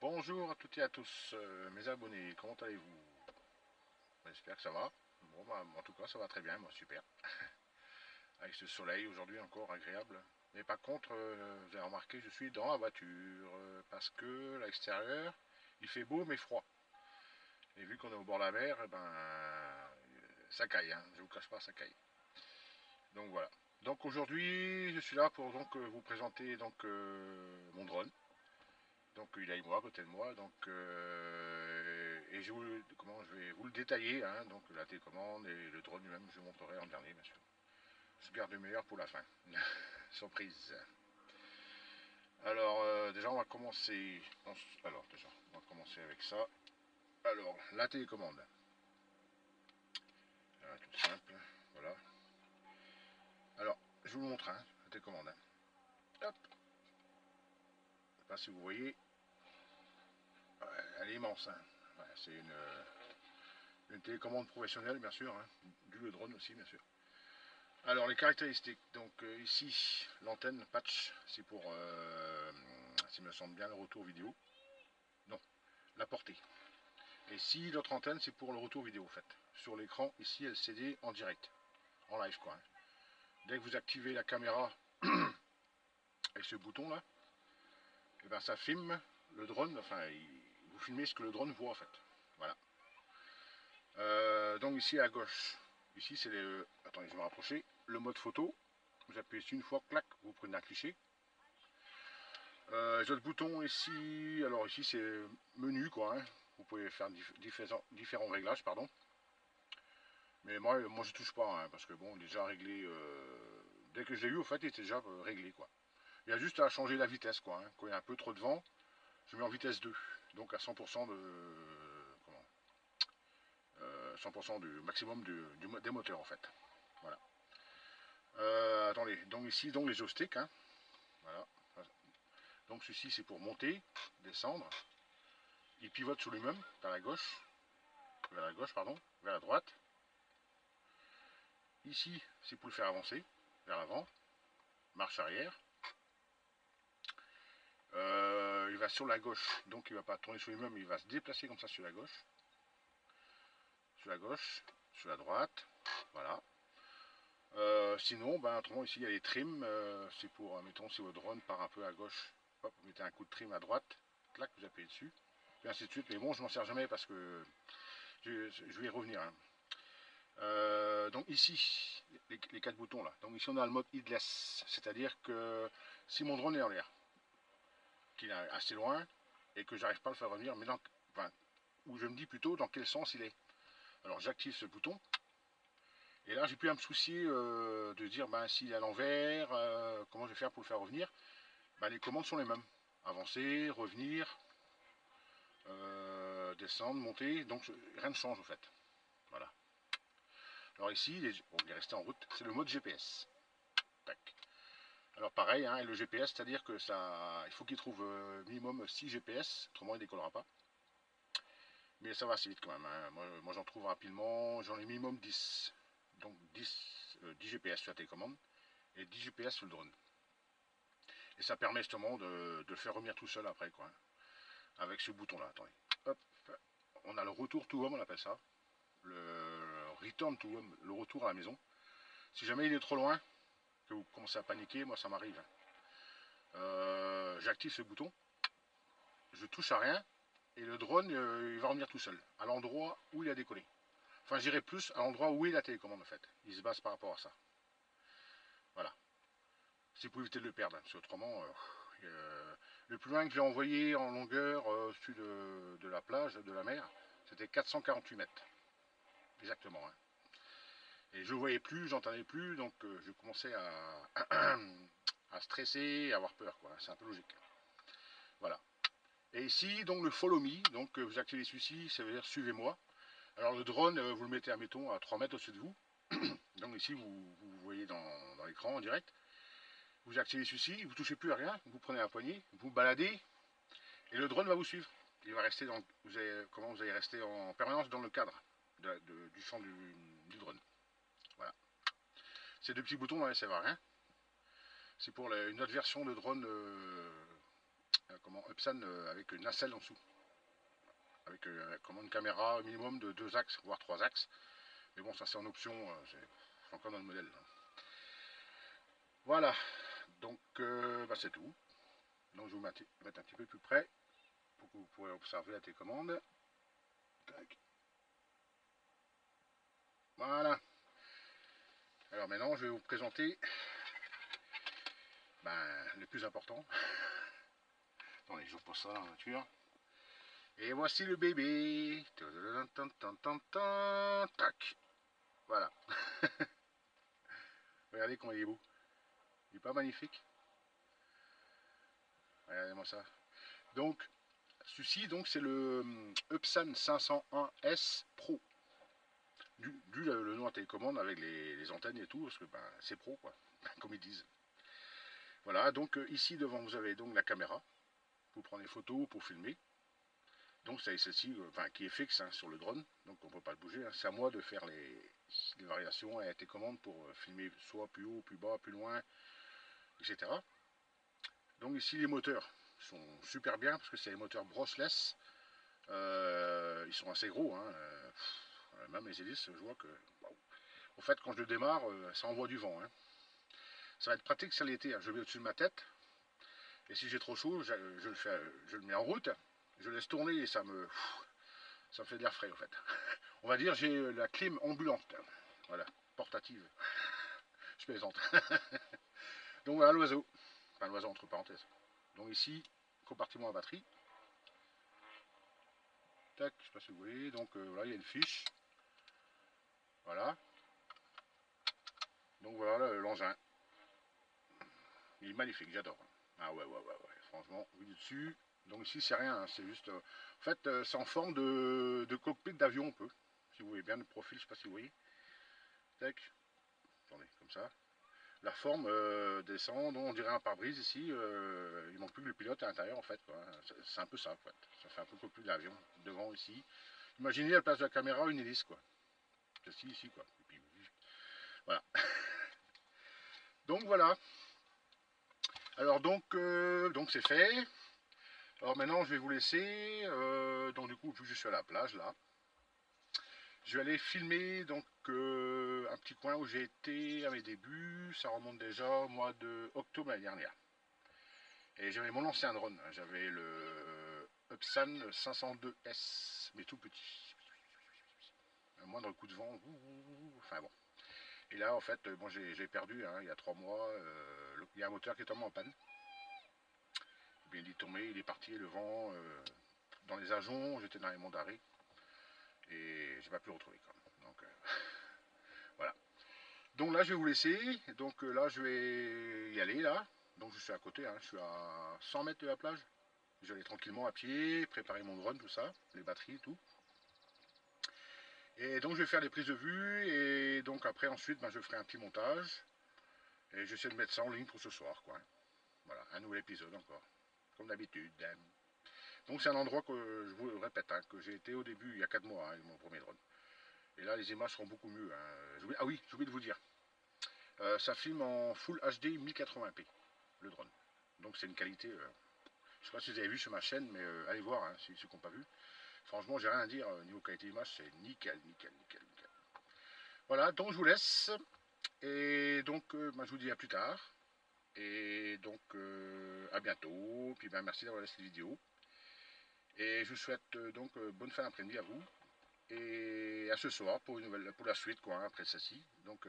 Bonjour à toutes et à tous, mes abonnés, comment allez-vous? J'espère que ça va. Bon, bah, en tout cas, ça va très bien, moi, super. Avec ce soleil aujourd'hui encore agréable. Mais par contre, vous avez remarqué, je suis dans la voiture parce que à l'extérieur, il fait beau mais froid. Et vu qu'on est au bord de la mer, eh ben, ça caille, hein, je vous cache pas, ça caille. Donc voilà. Donc aujourd'hui, je suis là pour donc vous présenter donc mon drone. Donc il est avec moi, à côté de moi, donc et comment je vais vous le détailler, hein, donc la télécommande et le drone lui-même, je vous montrerai en dernier, bien sûr. Je garde le meilleur pour la fin. Surprise. Alors déjà on va commencer. Alors déjà, on va commencer avec ça. Alors la télécommande. Alors, tout simple, voilà. Alors je vous le montre, hein, la télécommande. Hein. Hop. Je sais pas si vous voyez, elle est immense. Hein. Ouais, c'est une télécommande professionnelle, bien sûr, hein, du le drone aussi, bien sûr. Alors les caractéristiques, donc ici l'antenne patch, c'est pour, s'il me semble bien, le retour vidéo. Non, la portée. Et si l'autre antenne, c'est pour le retour vidéo en fait. Sur l'écran, ici LCD en direct, en live quoi. Hein. Dès que vous activez la caméra avec ce bouton là, et ben ça filme le drone, enfin vous filmez ce que le drone voit en fait. Voilà. Donc ici à gauche, ici c'est les. Attendez, je vais me rapprocher. Le mode photo. Vous appuyez dessus une fois, clac, vous prenez un cliché. J'ai le bouton ici, alors ici c'est menu quoi, hein. Vous pouvez faire différents réglages, pardon. Mais moi je touche pas, hein, parce que bon, déjà réglé, dès que je l'ai eu, au fait, il était déjà réglé quoi. Il y a juste à changer la vitesse quoi, hein. Quand il y a un peu trop de vent, je mets en vitesse 2, donc à 100% de, comment, 100% du maximum des moteurs en fait. Voilà. Attendez, donc ici, donc les joysticks, hein. Voilà. Donc ceci c'est pour monter, descendre. Il pivote sur lui-même, vers la gauche, pardon, vers la droite. Ici, c'est pour le faire avancer, vers l'avant, marche arrière. Il va sur la gauche, donc il ne va pas tourner sur lui-même, il va se déplacer comme ça sur la gauche, sur la droite, voilà. Sinon, ben, autrement ici il y a les trims, c'est pour, mettons, si votre drone part un peu à gauche, hop, vous mettez un coup de trim à droite, clac, vous appuyez dessus, et ainsi de suite. Mais bon, je m'en sers jamais parce que je vais y revenir. Hein. Donc ici, les 4 boutons là. Donc ici on a le mode headless, c'est-à-dire que si mon drone est en l'air, qu'il est assez loin et que j'arrive pas à le faire revenir, mais enfin, ou je me dis plutôt dans quel sens il est. Alors j'active ce bouton et là j'ai plus à me soucier de dire ben s'il est à l'envers, comment je vais faire pour le faire revenir. Ben, les commandes sont les mêmes. Avancer, revenir, descendre, monter, donc rien ne change en fait. Voilà. Alors ici, il est resté en route, c'est le mode GPS. Tac. Alors pareil, hein, le GPS, c'est-à-dire que ça, il faut qu'il trouve minimum 6 GPS, autrement il ne décollera pas. Mais ça va assez vite quand même. Hein. Moi j'en trouve rapidement, j'en ai minimum 10. Donc 10 GPS sur la télécommande et 10 GPS sur le drone. Et ça permet justement de le faire revenir tout seul après, quoi. Hein, avec ce bouton-là, attendez. Hop, on a le retour to home, on appelle ça. Le return to home, le retour à la maison. Si jamais il est trop loin, que vous commencez à paniquer, moi ça m'arrive. J'active ce bouton, je touche à rien, et le drone il va revenir tout seul, à l'endroit où il a décollé. Enfin, j'irai plus à l'endroit où est la télécommande en fait. Il se base par rapport à ça. Voilà. C'est pour éviter de le perdre, parce qu'autrement, le plus loin que j'ai envoyé en longueur au-dessus de la plage, de la mer, c'était 448 mètres. Exactement. Hein. Et je ne voyais plus, j'entendais plus, donc je commençais à stresser et à avoir peur. C'est un peu logique. Voilà. Et ici, donc le follow me, donc vous activez celui-ci, ça veut dire suivez-moi. Alors le drone, vous le mettez, admettons, à 3 mètres au-dessus de vous. Donc ici, vous voyez dans l'écran en direct. Vous activez celui-ci, vous ne touchez plus à rien, vous prenez la poignée, vous baladez, et le drone va vous suivre. Il va rester vous allez rester en permanence dans le cadre du champ du drone. Voilà. Ces deux petits boutons, ne servent à rien. C'est pour une autre version de drone, comment, Epson avec une nacelle en dessous. Avec comment, une caméra au minimum de 2 axes, voire 3 axes. Mais bon, ça c'est en option, c'est encore dans le modèle. Voilà, donc bah, c'est tout. Donc je vais vous mettre un petit peu plus près pour que vous pourrez observer la télécommande. Tac. Voilà. Alors maintenant, je vais vous présenter le plus important. Attendez, je repose ça dans la voiture. Et voici le bébé. Tac. Voilà. Regardez comment il est beau. Il est pas magnifique? Regardez-moi ça. Donc, celui-ci, donc, c'est le Epson 501S Pro. Dû le nom à télécommande avec les antennes et tout, parce que c'est pro, quoi, comme ils disent. Voilà, donc ici devant, vous avez donc la caméra. Pour prendre des photos, pour filmer. Donc c'est celle-ci qui est fixe hein, sur le drone, donc on ne peut pas le bouger. Hein. C'est à moi de faire les variations à télécommande pour filmer soit plus haut, plus bas, plus loin, etc. Donc ici les moteurs sont super bien parce que c'est les moteurs brushless. Ils sont assez gros. Hein. Même les hélices, je vois que... Wow. En fait, quand je le démarre, ça envoie du vent. Hein. Ça va être pratique sur l'été. Hein. Je le mets au-dessus de ma tête. Et si j'ai trop chaud, je le mets en route. Je laisse tourner et ça me fait de l'air frais en fait. On va dire j'ai la clim ambulante. Voilà, portative. Je plaisante. Donc voilà l'oiseau. Enfin l'oiseau entre parenthèses. Donc ici, compartiment à batterie. Tac, je sais pas si vous voyez. Donc voilà, il y a une fiche. Voilà. Donc voilà l'engin. Il est magnifique, j'adore. Ah ouais. Franchement, vu du dessus. Donc ici c'est rien, hein, c'est juste... en fait, c'est en forme de cockpit d'avion un peu. Si vous voyez bien le profil, je sais pas si vous voyez. Tac. Attendez, comme ça. La forme descend, donc on dirait un pare-brise ici. Il manque plus que le pilote à l'intérieur en fait. C'est un peu ça, quoi. Ça fait un peu cockpit d'avion devant ici. Imaginez à la place de la caméra une hélice, quoi. Celle-ci ici, quoi. Et puis, voilà. Donc voilà. Alors donc c'est fait. Alors maintenant je vais vous laisser. Donc du coup, vu que je suis à la plage là, je vais aller filmer donc un petit coin où j'ai été à mes débuts. Ça remonte déjà au mois de octobre l'année dernière. Et j'avais mon ancien drone. J'avais le Epson 502S, mais tout petit. Un moindre coup de vent. Enfin bon. Et là en fait, bon, j'ai perdu il y a 3 mois. Il y a un moteur qui est tombé en panne. Bien, il est tombé, il est parti, le vent dans les ajoncs, j'étais dans les monts d'arrêt et j'ai pas pu le retrouver quand même. Donc voilà. Donc là je vais vous laisser. Donc là je vais y aller là. Donc je suis à côté, hein. Je suis à 100 mètres de la plage. Je vais aller tranquillement à pied, préparer mon drone, tout ça, les batteries, tout. Et donc je vais faire les prises de vue et donc après ensuite je ferai un petit montage. Et j'essaie de mettre ça en ligne pour ce soir, quoi. Voilà, un nouvel épisode encore, comme d'habitude. Donc c'est un endroit que je vous le répète, hein, que j'ai été au début il y a 4 mois, hein, mon premier drone. Et là les images seront beaucoup mieux. Hein. Ah oui, j'ai oublié de vous dire. Ça filme en Full HD 1080p, le drone. Donc c'est une qualité... je ne sais pas si vous avez vu sur ma chaîne, mais allez voir, hein, ceux qui n'ont pas vu. Franchement, j'ai rien à dire, niveau qualité d'image, c'est nickel. Voilà, donc je vous laisse. Et donc je vous dis à plus tard. Et donc à bientôt. Puis merci d'avoir laissé cette vidéo. Et je vous souhaite donc bonne fin d'après-midi à vous. Et à ce soir pour la suite, quoi, hein, après celle-ci. Donc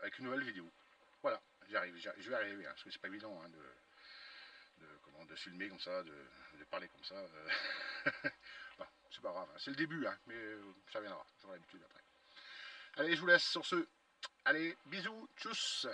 avec une nouvelle vidéo. Voilà, je vais arriver, hein, parce que c'est pas évident hein, de filmer comme ça, de parler comme ça. Bon, c'est pas grave, hein, c'est le début, hein, mais ça viendra, j'aurai l'habitude après. Allez, je vous laisse sur ce. Allez, bisous, tchuss.